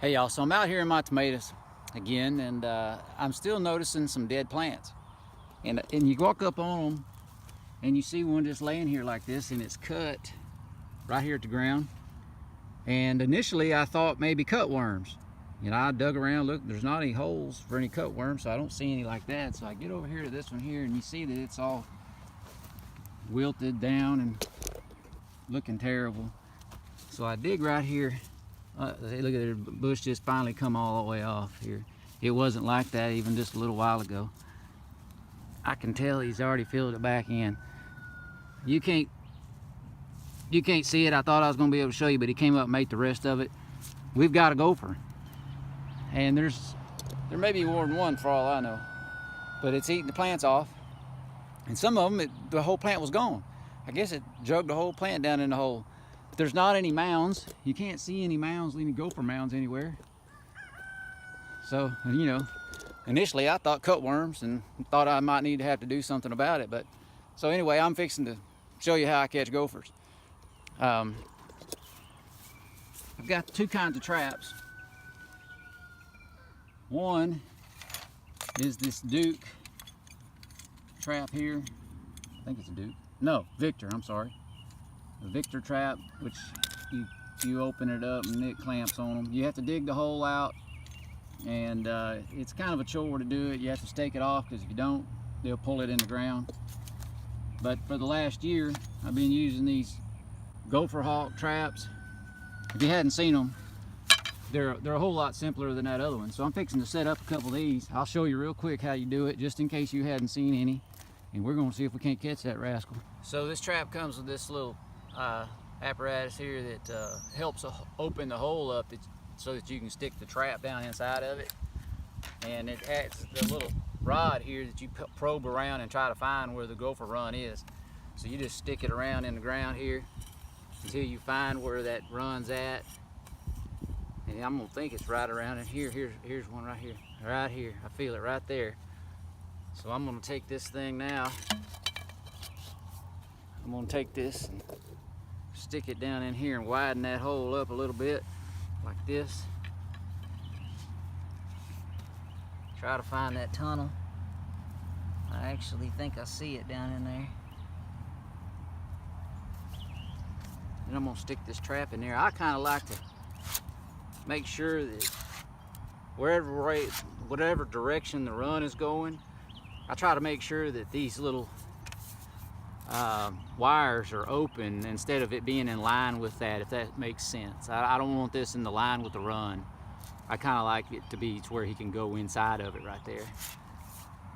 Hey y'all, so I'm out here in my tomatoes again, and I'm still noticing some dead plants. And you walk up on them and you see one just laying here like this, and it's cut right here at the ground. And initially I thought maybe cutworms. You know, I dug around, look, there's not any holes for any cutworms, so I don't see any like that. So I get over here to this one here, and you see that it's all wilted down and looking terrible. So I dig right here. Look at the bush just finally come all the way off here. It wasn't like that even just a little while ago. I can tell he's already filled it back in. You can't see it. I thought I was going to be able to show you, but he came up and ate the rest of it. We've got a gopher, and there may be more than one for all I know, but it's eating the plants off, and some of them the whole plant was gone. I guess it drugged the whole plant down in the hole. But there's not any mounds. You can't see any mounds, any gopher mounds anywhere. So, you know, initially I thought cutworms and thought I might need to have to do something about it. But so anyway, I'm fixing to show you how I catch gophers. I've got two kinds of traps. One is this Duke trap here. I think it's a Duke. No, Victor, I'm sorry. A Victor trap, which you open it up and it clamps on them. You have to dig the hole out, and it's kind of a chore to do it. You have to stake it off, because if you don't, they'll pull it in the ground. But for the last year, I've been using these gopher hawk traps. If you hadn't seen them, they're a whole lot simpler than that other one. So I'm fixing to set up a couple of these. I'll show you real quick how you do it, just in case you hadn't seen any. And we're gonna see if we can't catch that rascal. So this trap comes with this little apparatus here that helps open the hole up so that you can stick the trap down inside of it. And it has the little rod here that you probe around and try to find where the gopher run is. So you just stick it around in the ground here until you find where that run's at. And I'm gonna think it's right around in here. Here's one right here. Right here. I feel it right there. So I'm gonna take this thing now. I'm gonna take this and stick it down in here and widen that hole up a little bit, like this. Try to find that tunnel. I actually think I see it down in there. And I'm gonna stick this trap in there. I kind of like to make sure that whatever direction the run is going, I try to make sure that these little wires are open instead of it being in line with that, if that makes sense. I don't want this in the line with the run. I kind of like it to be to where he can go inside of it right there.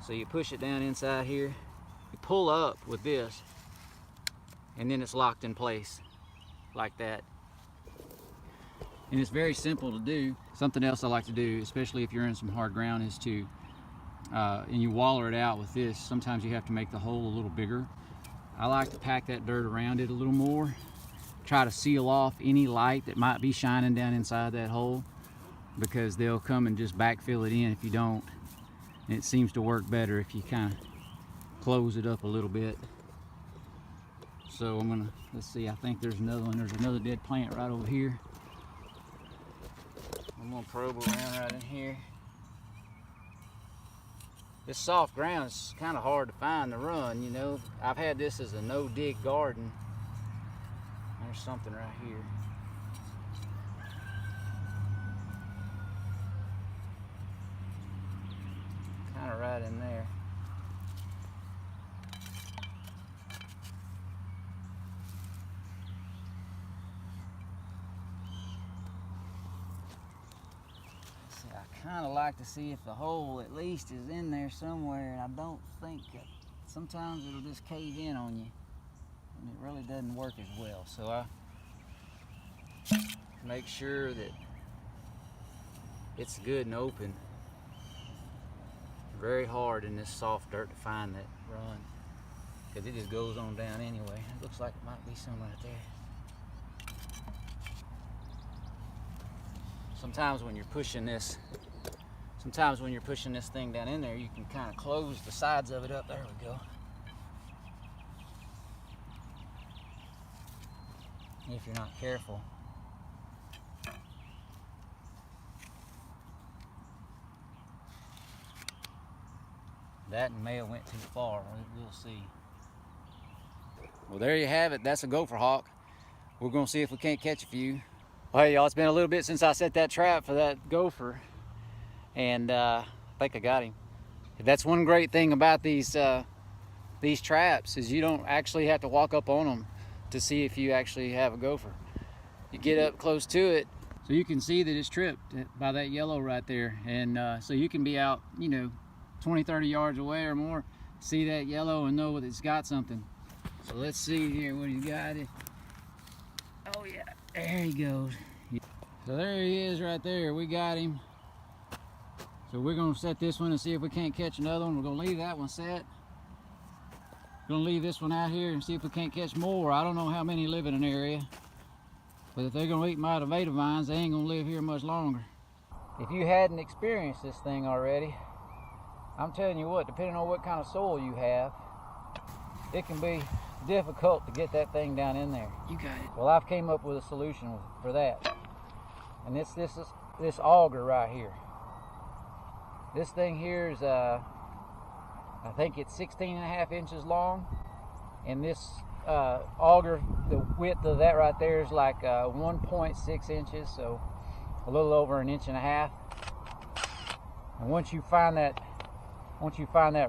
So you push it down inside here, you pull up with this, and then it's locked in place like that. And it's very simple to do. Something else I like to do, especially if you're in some hard ground, is to and you waller it out with this. Sometimes you have to make the hole a little bigger. I like to pack that dirt around it a little more, try to seal off any light that might be shining down inside that hole, because they'll come and just backfill it in if you don't. And it seems to work better if you kind of close it up a little bit. So I'm gonna, let's see, I think there's another one. There's another dead plant right over here. I'm gonna probe around right in here. This soft ground is kind of hard to find the run, you know. I've had this as a no-dig garden. There's something right here. Kind of right in there. I kind of like to see if the hole at least is in there somewhere, and I don't think it. Sometimes it'll just cave in on you, and it really doesn't work as well. So I make sure that it's good and open. Very hard in this soft dirt to find that run, because it just goes on down anyway. It looks like it might be some right there. Sometimes when you're pushing this thing down in there, you can kind of close the sides of it up. There we go. If you're not careful. That may have went too far. We'll see. Well, there you have it. That's a gopher hawk. We're gonna see if we can't catch a few. Well, hey y'all, it's been a little bit since I set that trap for that gopher, and I think I got him. That's one great thing about these traps, is you don't actually have to walk up on them to see if you actually have a gopher. You get up close to it, so you can see that it's tripped by that yellow right there, and so you can be out, you know, 20-30 yards away or more, see that yellow and know that it's got something. So let's see here what he's got. Oh yeah, there he goes. So there he is right there. We got him. So we're gonna set this one and see if we can't catch another one. We're gonna leave that one set. We're gonna leave this one out here and see if we can't catch more. I don't know how many live in an area, but if they're gonna eat my tomato vines, they ain't gonna live here much longer. If you hadn't experienced this thing already, I'm telling you what, depending on what kind of soil you have, it can be difficult to get that thing down in there. You got it. Well, I've came up with a solution for that. And this auger right here. This thing here is, I think it's 16.5 inches long. And this auger, the width of that right there is like 1.6 inches, so a little over 1.5 inches. And once you find that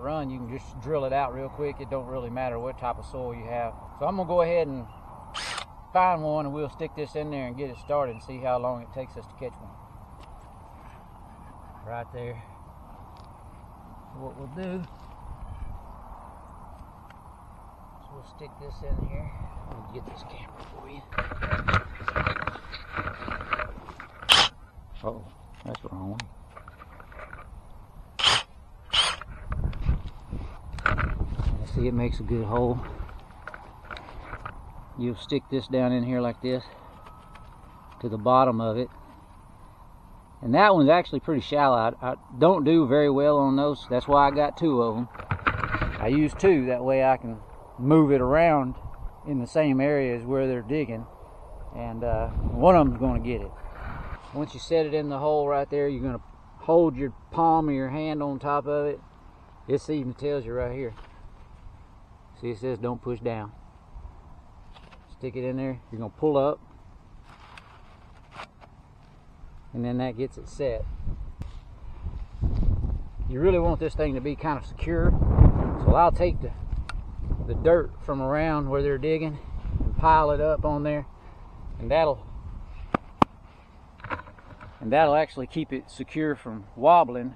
run, you can just drill it out real quick. It don't really matter what type of soil you have. So I'm gonna go ahead and find one, and we'll stick this in there and get it started and see how long it takes us to catch one. Right there. So what we'll do is we'll stick this in here. Let me get this camera for you. Uh-oh, that's the wrong one. See, it makes a good hole. You'll stick this down in here like this to the bottom of it. And that one's actually pretty shallow. I don't do very well on those. That's why I got 2 of them. I use 2, that way I can move it around in the same areas where they're digging. And one of them's going to get it. Once you set it in the hole right there, you're going to hold your palm of your hand on top of it. This even tells you right here. See, it says don't push down. Stick it in there. You're going to pull up, and then that gets it set. You really want this thing to be kind of secure, so I'll take the dirt from around where they're digging and pile it up on there, and that'll actually keep it secure from wobbling,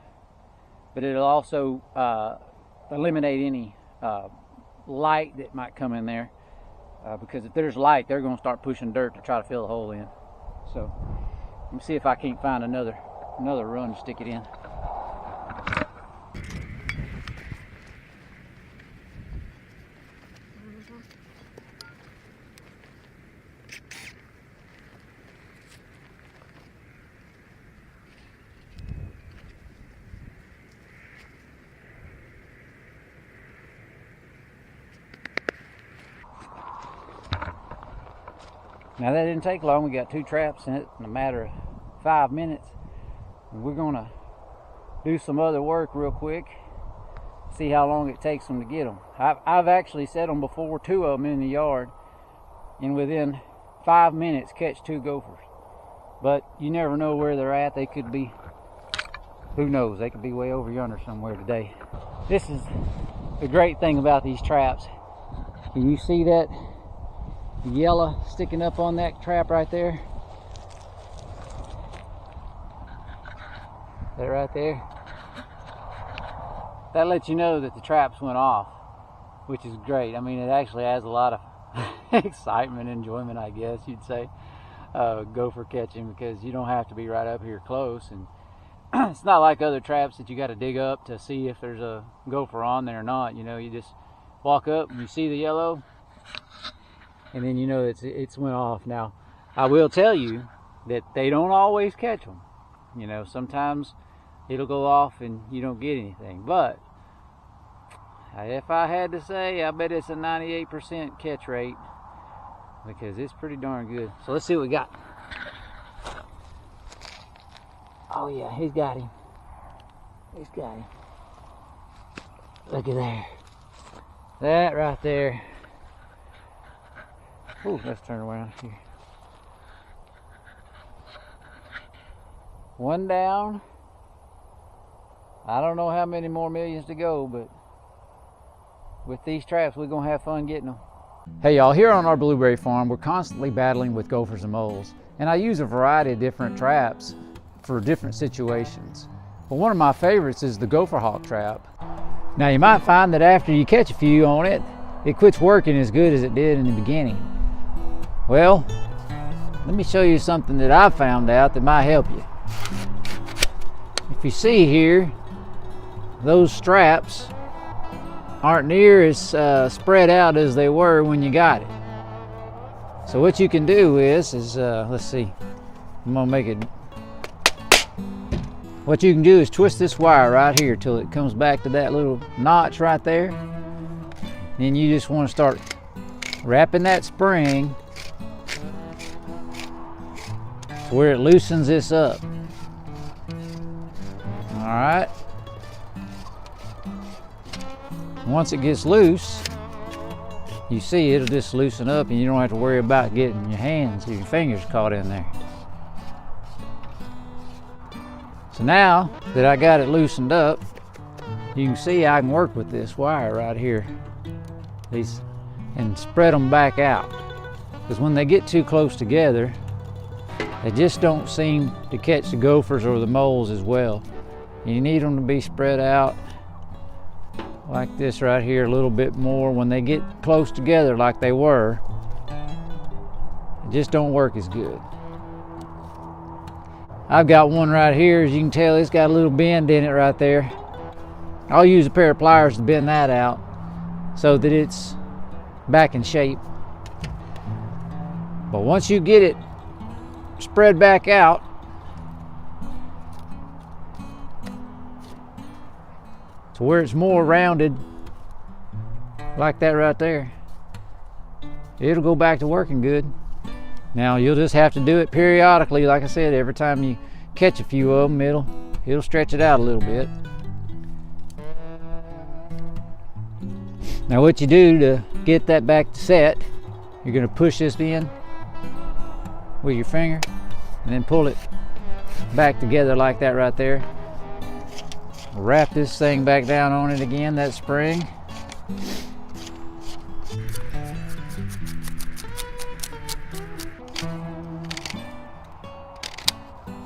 but it'll also eliminate any light that might come in there, because if there's light, they're going to start pushing dirt to try to fill the hole in. So let me see if I can't find another run to stick it in. Now that didn't take long. We got 2 traps in it in a matter of 5 minutes. And we're gonna do some other work real quick, see how long it takes them to get them. I've actually set them before, 2 of them in the yard, and within 5 minutes catch 2 gophers. But you never know where they're at. They could be, who knows, they could be way over yonder somewhere today. This is the great thing about these traps. Can you see that yellow sticking up on that trap right there? That right there? That lets you know that the traps went off, which is great. I mean, it actually has a lot of excitement, enjoyment, I guess you'd say, gopher catching, because you don't have to be right up here close, and it's not like other traps that you got to dig up to see if there's a gopher on there or not. You know, you just walk up and you see the yellow, and then you know it's went off. Now, I will tell you that they don't always catch them. You know, sometimes it'll go off and you don't get anything. But if I had to say, I bet it's a 98% catch rate, because it's pretty darn good. So let's see what we got. Oh yeah, he's got him. He's got him. Look at there. That right there. Ooh, let's turn around here. One down. I don't know how many more millions to go, but with these traps, we're gonna have fun getting them. Hey y'all, here on our blueberry farm, we're constantly battling with gophers and moles. And I use a variety of different traps for different situations. But one of my favorites is the gopher hawk trap. Now you might find that after you catch a few on it, it quits working as good as it did in the beginning. Well, let me show you something that I found out that might help you. If you see here, those straps aren't near as spread out as they were when you got it. So what you can do is let's see, I'm gonna make it. What you can do is twist this wire right here till it comes back to that little notch right there. Then you just want to start wrapping that spring to where it loosens this up. All right. Once it gets loose, you see it'll just loosen up and you don't have to worry about getting your hands or your fingers caught in there. So now that I got it loosened up, you can see I can work with this wire right here, and spread them back out. Because when they get too close together, they just don't seem to catch the gophers or the moles as well. You need them to be spread out like this right here a little bit more. When they get close together like they were, it just don't work as good. I've got one right here, as you can tell, it's got a little bend in it right there. I'll use a pair of pliers to bend that out so that it's back in shape. But once you get it spread back out, to where it's more rounded, like that right there, it'll go back to working good. Now you'll just have to do it periodically. Like I said, every time you catch a few of them, it'll stretch it out a little bit. Now what you do to get that back to set, you're going to push this in with your finger and then pull it back together like that right there. Wrap this thing back down on it again, that spring.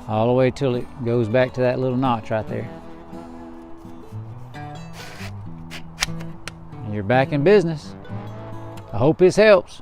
All the way till it goes back to that little notch right there. And you're back in business. I hope this helps.